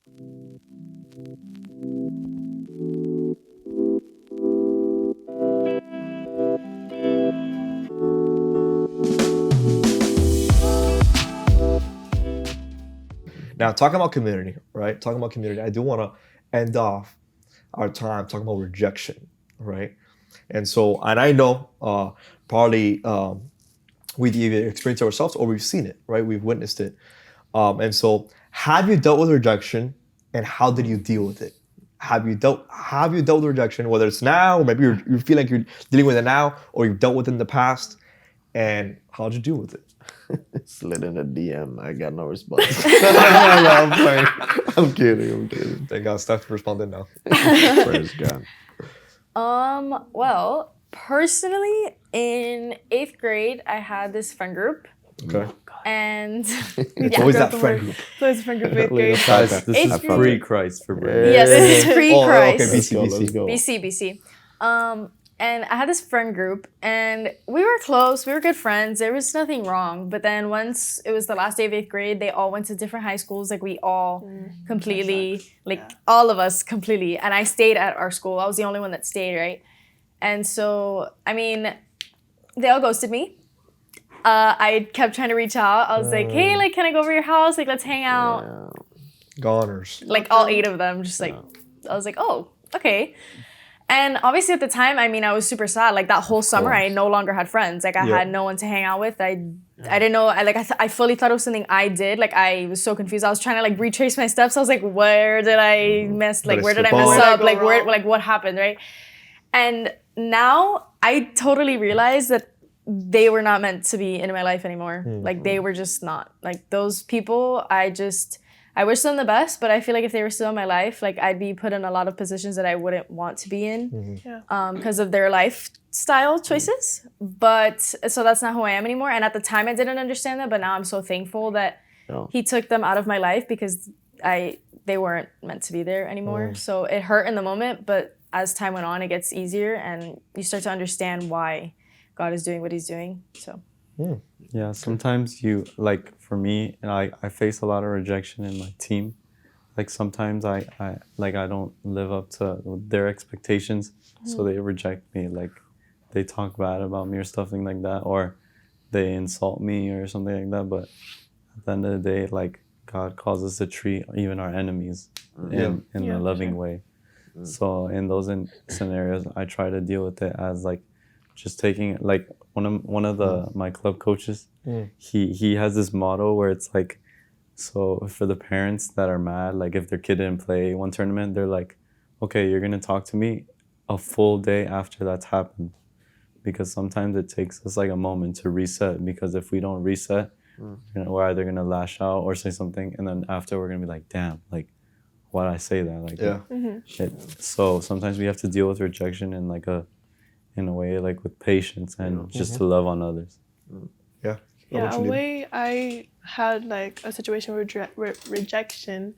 Now, talking about community, right? Talking about community, I do want to end off our time talking about rejection, right? And so, and I know probably we've either experienced it ourselves or we've seen it, right? We've witnessed it. And so, have you dealt with rejection, and how did you deal with it? Have you dealt with rejection, whether it's now or maybe you feel like you're dealing with it now, or you've dealt with it in the past, and how did you deal with it? Slid in a DM. I got no response. I'm playing. I'm kidding. Thank God, Steph responded now. Praise God. Well, personally, in 8th grade, I had this friend group. Okay. And It's always that friend group. So it's a friend group 8th grade. Guys, this is Eighth free Christ for bread. Yes, this is free Oh, okay, Christ. BC. BC. And I had this friend group, and we were close. We were good friends. There was nothing wrong. But then once it was the last day of 8th grade, they all went to different high schools. Like we all completely, all of us completely. And I stayed at our school. I was the only one that stayed, right? And so, I mean, they all ghosted me. I kept trying to reach out. I was like, hey, like, can I go over to your house? Like, let's hang out. Goners. Like all 8 of them, just like, I was like, oh, okay. And obviously at the time, I mean, I was super sad. Like that whole summer, I no longer had friends. Like I had no one to hang out with. I didn't know. I fully thought it was something I did. Like I was so confused. I was trying to like retrace my steps. I was like, where did I miss? Like where did I mess up? Like where? Like what happened? Right? And now I totally realize that they were not meant to be in my life anymore. Like they were just not. Like those people, I wish them the best, but I feel like if they were still in my life, like I'd be put in a lot of positions that I wouldn't want to be in because of their lifestyle choices. But so that's not who I am anymore. And at the time I didn't understand that, but now I'm so thankful that he took them out of my life because they weren't meant to be there anymore. So it hurt in the moment, but as time went on, it gets easier and you start to understand why God is doing what he's doing, so. Yeah, sometimes you, like for me, and I face a lot of rejection in my team. Like sometimes I don't live up to their expectations, so they reject me. Like they talk bad about me or something like that, or they insult me or something like that. But at the end of the day, like God calls us to treat even our enemies in a loving way. So in those scenarios, I try to deal with it as like just taking it, like one of my club coaches, he has this motto where it's like, so for the parents that are mad, like if their kid didn't play one tournament, they're like, okay, you're gonna talk to me a full day after that's happened, because sometimes it takes us like a moment to reset, because if we don't reset, we're either gonna lash out or say something, and then after we're gonna be like, damn, like why'd I say that? Like so sometimes we have to deal with rejection in a way like with patience and just to love on others. Yeah, a way I had like a situation with rejection.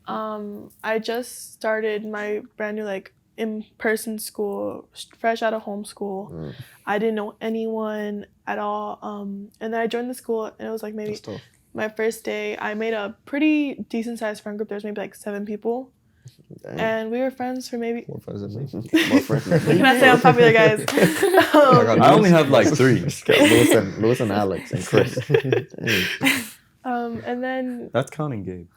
I just started my brand new like in-person school, fresh out of homeschool. I didn't know anyone at all. And then I joined the school and it was like maybe my first day. I made a pretty decent sized friend group. There was maybe like 7 people. Dang. And we were friends for maybe... More friends than me. More friends. What can I say? I'm popular, guys. I only have like 3. Lewis and Alex and Chris. And then... That's counting Gabe.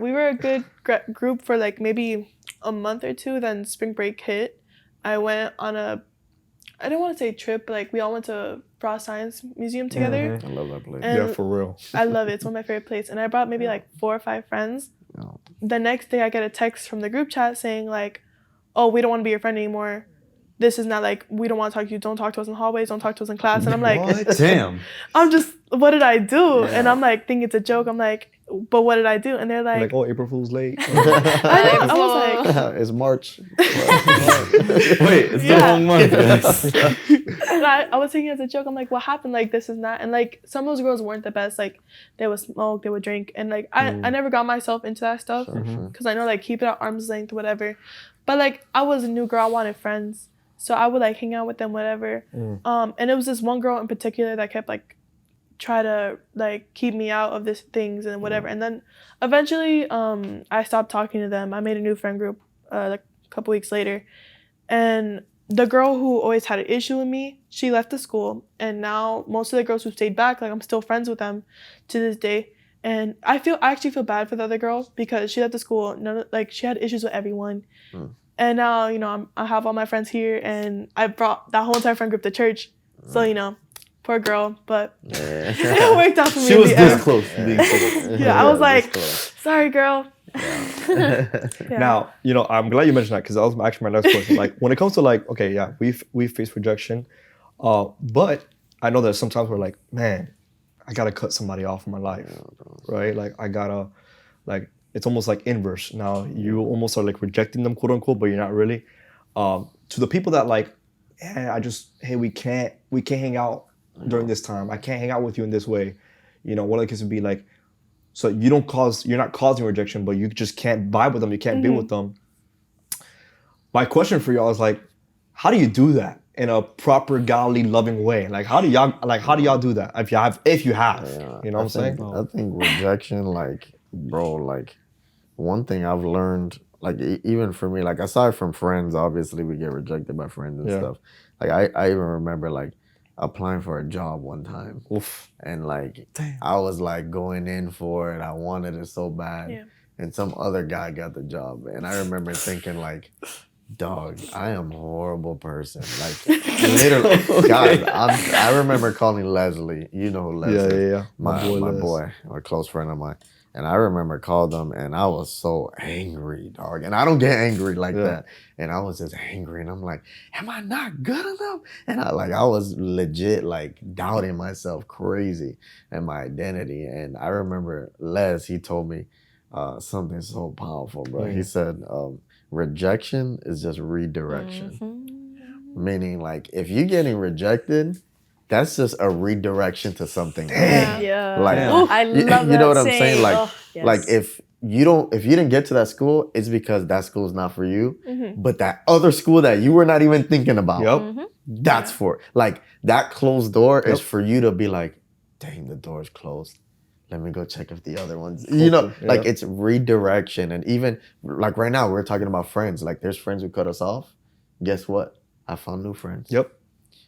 we were a good group for like maybe a month or 2. Then spring break hit. I went on I didn't want to say trip, but like we all went to Frost Science Museum together. I love that place. And for real. I love it. It's one of my favorite places. And I brought maybe like 4 or 5 friends. The next day I get a text from the group chat saying like, oh, we don't want to be your friend anymore. This is not like, we don't want to talk to you. Don't talk to us in hallways. Don't talk to us in class. And I'm like, what? Damn. I'm just, what did I do? And I'm like, thinking it's a joke. I'm like, but what did I do? And they're like, oh, April Fool's late. I was like, it's March. Wait, it's the wrong month. And I was thinking as a joke. I'm like, what happened? Like, this is not. And like, some of those girls weren't the best. Like, they would smoke, they would drink. And like, I never got myself into that stuff. Because I know like, keep it at arm's length, whatever. But like, I was a new girl. I wanted friends. So I would like hang out with them, whatever. And it was this one girl in particular that kept like try to like keep me out of these things and whatever. And then eventually I stopped talking to them. I made a new friend group like a couple weeks later, and the girl who always had an issue with me, she left the school, and now most of the girls who stayed back, like I'm still friends with them to this day. And I actually feel bad for the other girl because she left the school. She had issues with everyone. And now, you know, I have all my friends here, and I brought that whole entire friend group to church. So, you know, poor girl, but it worked out for me. She was this close. Yeah, I was like, sorry, girl. Yeah. Now, you know, I'm glad you mentioned that because that was actually my next question. Like, when it comes to like, okay, yeah, we face rejection, but I know that sometimes we're like, man, I gotta cut somebody off in my life, right? Like, I gotta, like, it's almost like inverse. Now, you almost are like rejecting them, quote unquote, but you're not really. To the people that like, hey, we can't hang out during this time. I can't hang out with you in this way. You know, one of the kids would be like, so you're not causing rejection, but you just can't vibe with them. You can't be with them. My question for y'all is like, how do you do that in a proper, godly, loving way? Like, how do y'all do that? If you have, you know what I'm saying? I think rejection, like, bro, like, one thing I've learned, like, even for me, like, aside from friends, obviously we get rejected by friends and stuff. Like, I even remember, like, applying for a job one time. Oof. And like, I was like going in for it. I wanted it so bad. Yeah. And some other guy got the job. And I remember thinking like, dog, I am a horrible person. Like, literally, guys, I remember calling Leslie. You know who Leslie is. Yeah. My boy, or a close friend of mine. And I remember called them, and I was so angry, dog. And I don't get angry like that. And I was just angry, and I'm like, am I not good enough? And I was legit like doubting myself crazy and my identity. And I remember he told me something so powerful, bro. He said, rejection is just redirection. Meaning like, if you're getting rejected, that's just a redirection to something. Yeah. Like, I love that. You know what I'm saying? Like, yes. like if you didn't get to that school, it's because that school is not for you. But that other school that you were not even thinking about, that's for, like, that closed door is for you to be like, dang, the door's closed. Let me go check if the other ones, you know, like, it's redirection. And even like right now, we're talking about friends. Like, there's friends who cut us off. Guess what? I found new friends.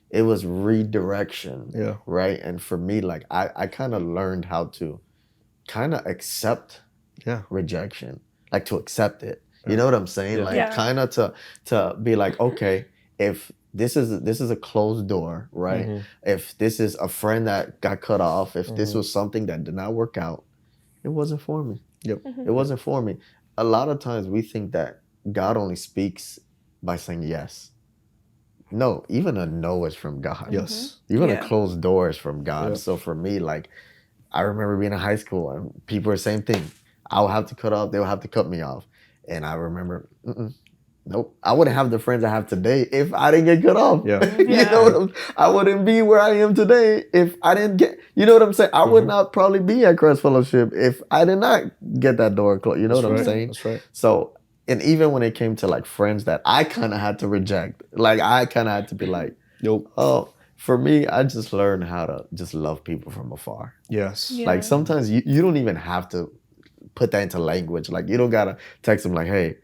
It was redirection, right? And for me, like, I kind of learned how to kind of accept rejection, like to accept it. You know what I'm saying? Like, kind of to be like, okay, if this is a closed door, right? If this is a friend that got cut off, if this was something that did not work out, it wasn't for me. It wasn't for me. A lot of times we think that God only speaks by saying yes. No, even a no is from God. Yes. Even a closed door is from God. So for me, like, I remember being in high school and people were the same thing. I would have to cut off, they would have to cut me off. And I remember, nope, I wouldn't have the friends I have today if I didn't get cut off. You know, I wouldn't be where I am today if I didn't get, you know what I'm saying? I would not probably be at Christ Fellowship if I did not get that door closed. You know what I'm saying? That's right. So, and even when it came to like friends that I kind of had to reject, like I kind of had to be like, oh, for me, I just learned how to just love people from afar. Yes. Like sometimes you don't even have to put that into language. Like you don't got to text them like, hey,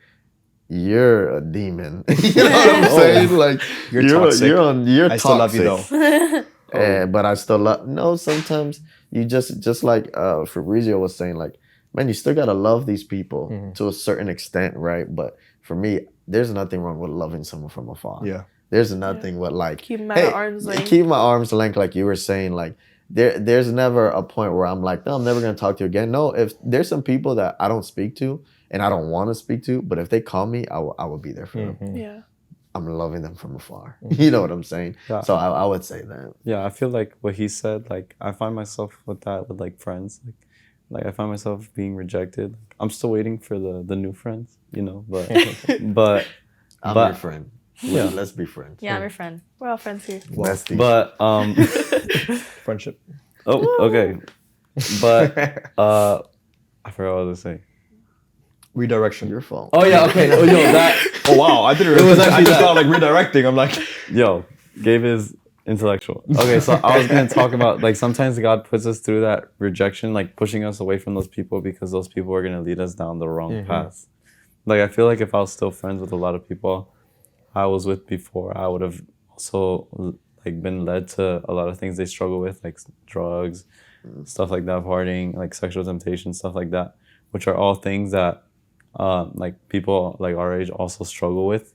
you're a demon. You know what I'm saying? Like you're toxic. You're I toxic. still love you though. But I still love, no, sometimes you just like Fabrizio was saying, like, man, you still gotta love these people to a certain extent, right? But for me, there's nothing wrong with loving someone from afar. Yeah. There's nothing but like, keep my arm's length. Keep my arm's length, like you were saying. Like there's never a point where I'm like, no, I'm never gonna talk to you again. No, if there's some people that I don't speak to and I don't want to speak to, but if they call me, I will be there for them. Yeah. I'm loving them from afar. You know what I'm saying? Yeah. So I would say that. Yeah, I feel like what he said, like I find myself with that with like friends. Like I find myself being rejected. I'm still waiting for the new friends, you know, but I'm your friend. Yeah. Let's be friends. Yeah, I'm your friend. We're all friends here. Besties. But Friendship. oh, okay. But I forgot what I was saying. Redirection. Your fault. Oh yeah, okay. Oh yo, that Oh wow, I didn't. It was actually I just that. thought like redirecting. I'm like, yo, gave his Intellectual. Okay, so I was gonna talk about like sometimes God puts us through that rejection, like pushing us away from those people because those people are gonna lead us down the wrong path. Like I feel like if I was still friends with a lot of people I was with before, I would have also like been led to a lot of things they struggle with, like drugs, stuff like that, partying, like sexual temptation, stuff like that, which are all things that like people like our age also struggle with.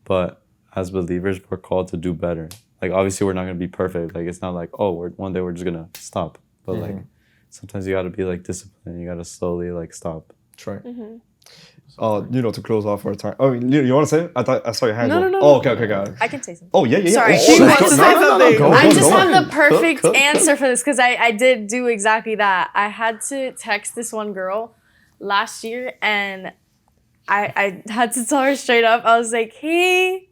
But as believers, we're called to do better. Like obviously we're not gonna be perfect. Like it's not like, oh, one day we're just gonna stop. But like sometimes you gotta be like disciplined. You gotta slowly like stop. That's right. To close off our time. Oh, you want to say it? I saw your hands up. No. Oh, okay, got it. I can say something. Oh, yeah. Sorry. Oh, She go, wants go, to no, say no, no, something. go, I go, just go. have the perfect answer for this because I did do exactly that. I had to text this one girl last year and I had to tell her straight up. I was like, hey,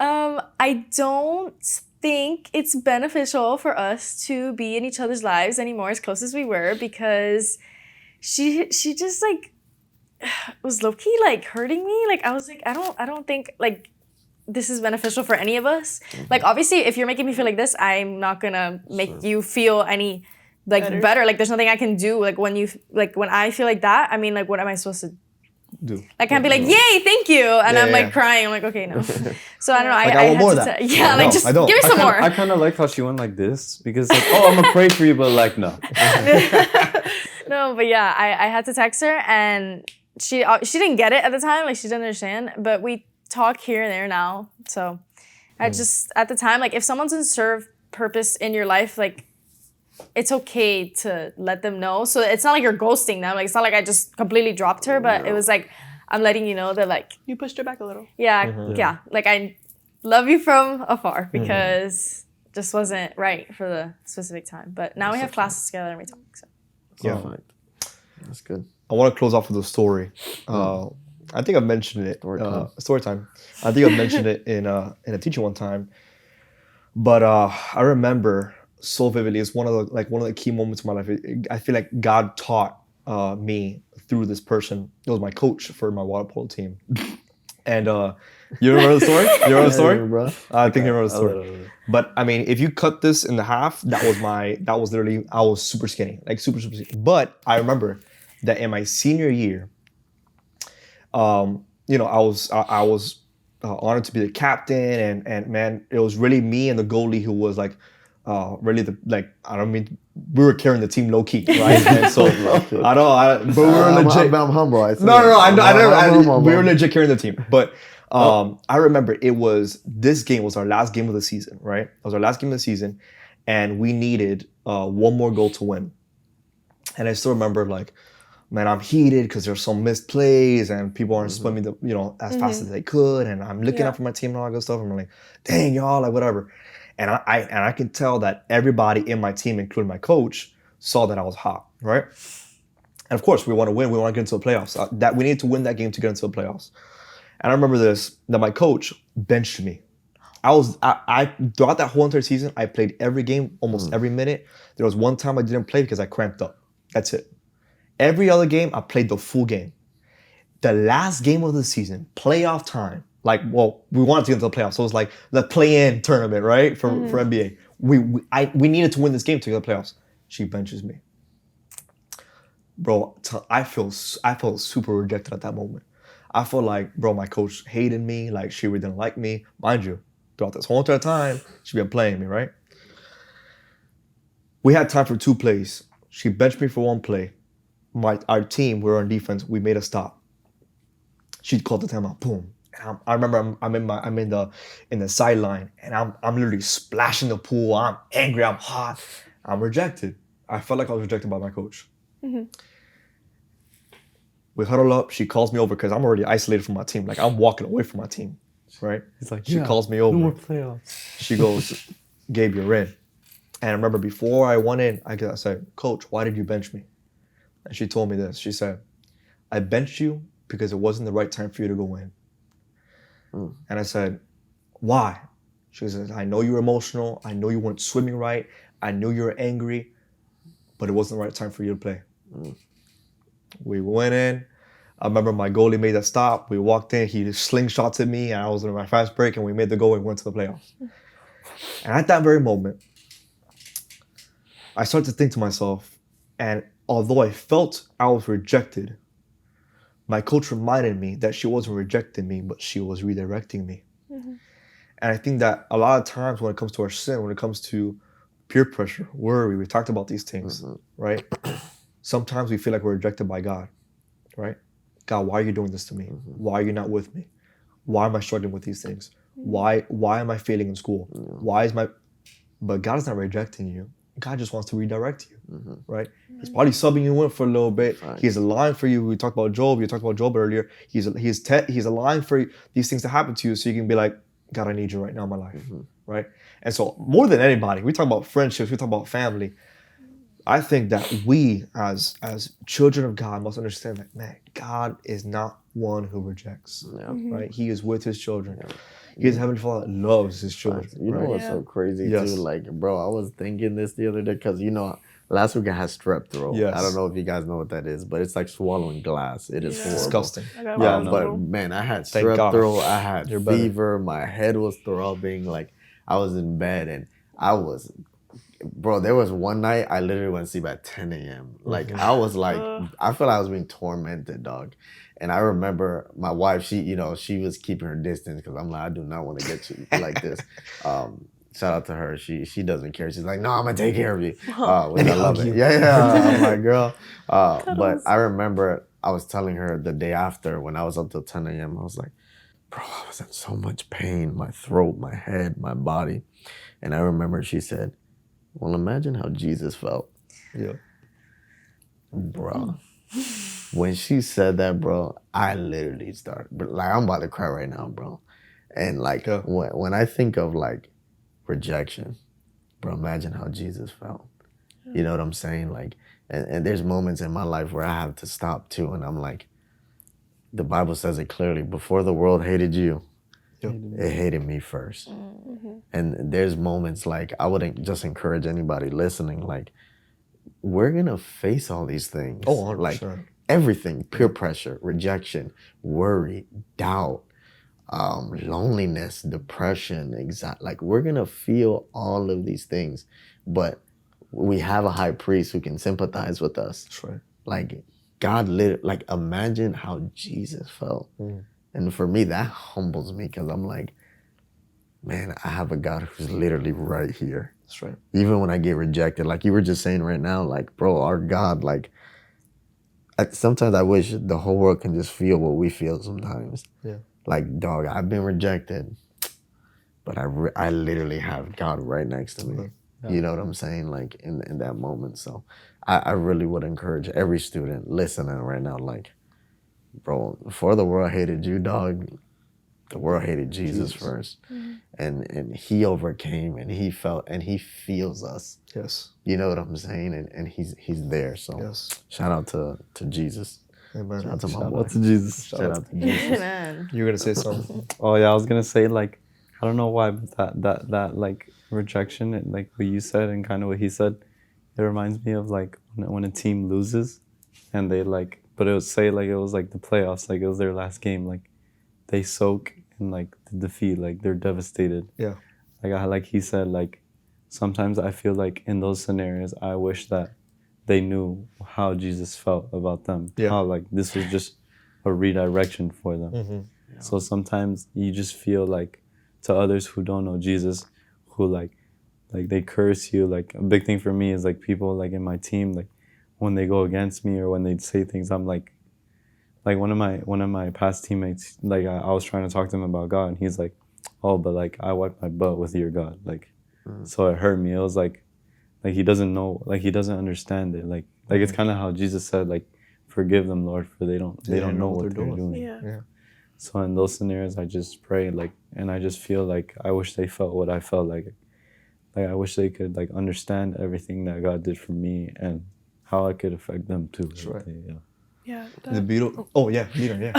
I don't think it's beneficial for us to be in each other's lives anymore as close as we were because she just like was low-key like hurting me. Like I was like, I don't think like this is beneficial for any of us. Like obviously if you're making me feel like this, I'm not gonna make you feel any like better. Like there's nothing I can do. Like when I feel like that, I mean like what am I supposed to Do. I can't be like, yay, thank you. And I'm like crying. I'm like, okay, no. So I don't know. Like, I I want more had of to that. yeah, like just I don't. give me some more. I kind of like how she went like this because like, oh, I'm gonna pray for you, but like no. No, but yeah, I had to text her and she didn't get it at the time. Like she didn't understand, but we talk here and there now. So I just, at the time, like if someone's in serve purpose in your life, like it's okay to let them know. So it's not like you're ghosting them. Like it's not like I just completely dropped her, but it was like, I'm letting you know that like, You pushed her back a little. yeah. Like I love you from afar because just wasn't right for the specific time. But now we have classes together and we talk. So. Yeah. That's good. I want to close off with a story. I think I mentioned it. Story time. I think I mentioned it in a teaching one time. But I remember so vividly. It's one of the key moments of my life. I feel like God taught me through this person. It was my coach for my water polo team. And you remember the story? You remember the story? Bro. I think you remember the story. But I mean, if you cut this in half, that was literally, I was super skinny, like super skinny. But I remember that in my senior year, I was honored to be the captain, and man, it was really me and the goalie who was like, really we were carrying the team low key, right? And so but we were legit. I'm humble. We were legit carrying the team, but. I remember this game was our last game of the season, right? It was our last game of the season, and we needed one more goal to win. And I still remember, like, man, I'm heated because there's some missed plays and people aren't swimming as fast as they could, and I'm looking out for my team and all that good stuff. And I'm like, dang, y'all, like whatever. And I can tell that everybody in my team, including my coach, saw that I was hot, right? And of course, we want to win. We want to get into the playoffs. That we need to win that game to get into the playoffs. And I remember that my coach benched me. I throughout that whole entire season, I played every game, almost every minute. There was one time I didn't play because I cramped up. That's it. Every other game, I played the full game. The last game of the season, playoff time, we wanted to get into the playoffs. So it was like the play-in tournament, right, for NBA. We needed to win this game to get to the playoffs. She benches me. Bro, I felt super rejected at that moment. I felt like, bro, my coach hated me. Like, she really didn't like me. Mind you, throughout this whole entire time, she'd been playing me, right? We had time for 2 plays. She benched me for 1 play. Our team, we were on defense. We made a stop. She called the timeout. Boom. And I remember I'm in the sideline, and I'm literally splashing the pool. I'm angry. I'm hot. I'm rejected. I felt like I was rejected by my coach. We huddle up. She calls me over because I'm already isolated from my team. Like, I'm walking away from my team, right? He's like, she calls me over. No more playoffs. She goes, Gabe, you're in. And I remember before I went in, I said, Coach, why did you bench me? And she told me this. She said, I benched you because it wasn't the right time for you to go in. And I said, why? She said, I know you were emotional. I know you weren't swimming right. I knew you were angry, but it wasn't the right time for you to play. We went in. I remember my goalie made a stop. We walked in. He slingshots at me. And I was in my fast break, and we made the goal and went to the playoffs. And at that very moment, I started to think to myself, and although I felt I was rejected, my coach reminded me that she wasn't rejecting me, but she was redirecting me. Mm-hmm. And I think that a lot of times when it comes to our sin, when it comes to peer pressure, worry, we talked about these things, right? Sometimes we feel like we're rejected by God, right? God, why are you doing this to me? Why are you not with me? Why am I struggling with these things? Why am I failing in school? But God is not rejecting you. God just wants to redirect you, right? He's probably subbing you in for a little bit. He's allowing for you. We talked about Job. You talked about Job earlier. He's allowing for these things to happen to you so you can be like, God, I need you right now in my life, right? And so more than anybody, we talk about friendships, we talk about family. I think that we as children of God must understand that, man, God is not one who rejects, right? He is with his children. His Heavenly Father loves his children. You know what's so crazy too? Like, bro, I was thinking this the other day because, you know, last week I had strep throat. Yes. I don't know if you guys know what that is, but it's like swallowing glass. It is horrible. Disgusting. But man, I had strep throat. I had fever. My head was throbbing. Like, I was in bed and I was... Bro, there was one night I literally went to sleep at 10 a.m. Like, I was like, I felt like I was being tormented, dog. And I remember my wife, she was keeping her distance because I'm like, I do not want to get you like this. Shout out to her. She doesn't care. She's like, no, I'm going to take care of you. Which I love it. Yeah. I'm like, girl. But I remember I was telling her the day after when I was up till 10 a.m. I was like, bro, I was in so much pain. My throat, my head, my body. And I remember she said, well, imagine how Jesus felt. Yeah. Bro. When she said that, bro, I literally started, like, I'm about to cry right now, bro. And like, when I think of like rejection, bro, imagine how Jesus felt. You know what I'm saying? Like, and there's moments in my life where I have to stop too. And I'm like, the Bible says it clearly, before the world hated you, it hated me first. And there's moments like, I wouldn't just encourage anybody listening, like, we're gonna face all these things. Oh, 100%. Like everything, peer pressure, rejection, worry, doubt, loneliness, depression, anxiety. Like, we're gonna feel all of these things, but we have a high priest who can sympathize with us. That's right. Like, God like, imagine how Jesus felt. And for me, that humbles me because I'm like, man, I have a God who's literally right here. That's right. Even when I get rejected, like you were just saying right now, like, bro, our God, like, sometimes I wish the whole world can just feel what we feel sometimes. Yeah. Like, dog, I've been rejected, but I literally have God right next to me. You know what I'm saying? Like, in that moment. So I really would encourage every student listening right now, like, bro, before the world hated you, dog, the world hated Jesus first. And he overcame and he felt and he feels us. Yes. You know what I'm saying? And he's there. So shout out to Jesus. Amen. Shout out to my boy. To Jesus. Shout out to Jesus. Amen. You were gonna say something. Oh yeah, I was gonna say, like, I don't know why, but that like rejection and like what you said and kind of what he said, it reminds me of like when a team loses and they like, but it would say like it was like the playoffs, like it was their last game, like they soak in like the defeat, like they're devastated. Yeah. Like he said, like sometimes I feel like in those scenarios, I wish that they knew how Jesus felt about them. Yeah. How like this was just a redirection for them. Yeah. So sometimes you just feel like to others who don't know Jesus, who like they curse you. Like a big thing for me is like people like in my team, like when they go against me or when they say things, I'm like one of my past teammates, like I was trying to talk to him about God and he's like, oh, but like I wiped my butt with your God. Like, so it hurt me. It was like he doesn't know, like he doesn't understand it. Like it's kind of how Jesus said, like, forgive them, Lord, for they don't know what they're doing. Yeah. So in those scenarios, I just pray, like, and I just feel like I wish they felt what I felt like I wish they could like understand everything that God did for me and how I could affect them too. That's right. Yeah. The beautiful. Oh yeah, yeah.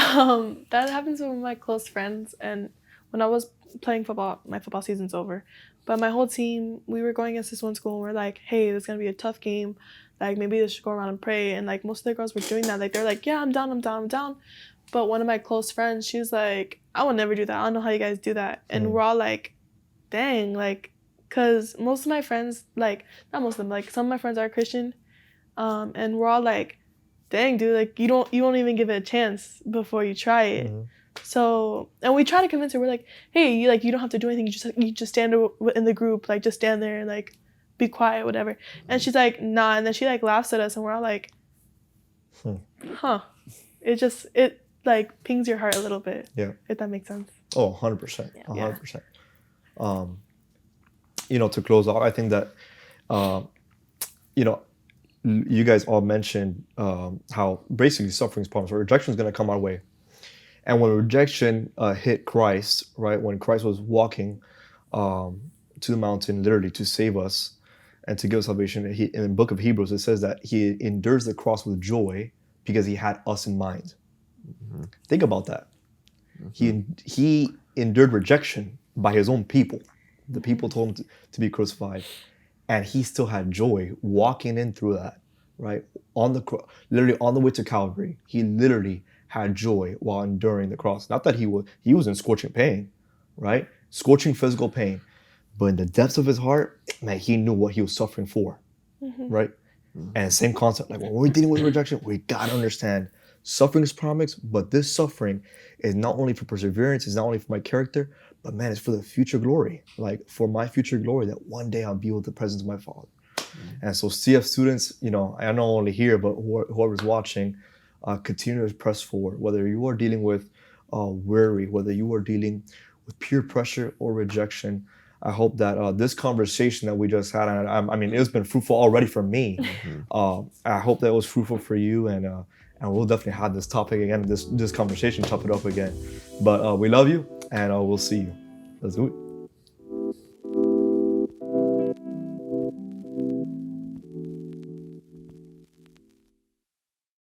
That happens with my close friends, and when I was playing football, my football season's over, but my whole team, we were going against this one school, and we're like, hey, this is gonna be a tough game. Like maybe they should go around and pray, and like most of the girls were doing that. Like they're like, yeah, I'm down. But one of my close friends, she's like, I would never do that. I don't know how you guys do that. And we're all like, dang, like because most of my friends, like, not most of them, like, some of my friends are Christian, and we're all like, dang, dude, like, you won't even give it a chance before you try it. Mm-hmm. So, and we try to convince her, we're like, hey, you don't have to do anything, you just stand in the group, like, just stand there and, like, be quiet, whatever. And she's like, nah, and then she, like, laughs at us, and we're all like, huh. It like, pings your heart a little bit. Yeah. If that makes sense. Oh, 100%. 100%. To close off, I think that, you guys all mentioned how basically suffering is part of it. Rejection is going to come our way. And when rejection hit Christ, right, when Christ was walking to the mountain literally to save us and to give us salvation, in the book of Hebrews, it says that he endures the cross with joy because he had us in mind. Mm-hmm. Think about that. Mm-hmm. He endured rejection by his own people. The people told him to be crucified. And he still had joy walking in through that, right? Literally on the way to Calvary, he literally had joy while enduring the cross. Not that he was in scorching pain, right? Scorching physical pain. But in the depths of his heart, man, he knew what he was suffering for, mm-hmm. right? Mm-hmm. And same concept, like when we're dealing with rejection, we gotta understand suffering is promised, but this suffering is not only for perseverance, it's not only for my character, but man, it's for the future glory, like for my future glory, that one day I'll be with the presence of my Father. Mm-hmm. And so CF students, I not only here, but whoever's watching, continue to press forward, whether you are dealing with worry, whether you are dealing with peer pressure or rejection. I hope that this conversation that we just had, I mean, it's been fruitful already for me. Mm-hmm. I hope that it was fruitful for you, and we'll definitely have this topic again, this conversation, chop it up again. But we love you, and we'll see you. Let's do it.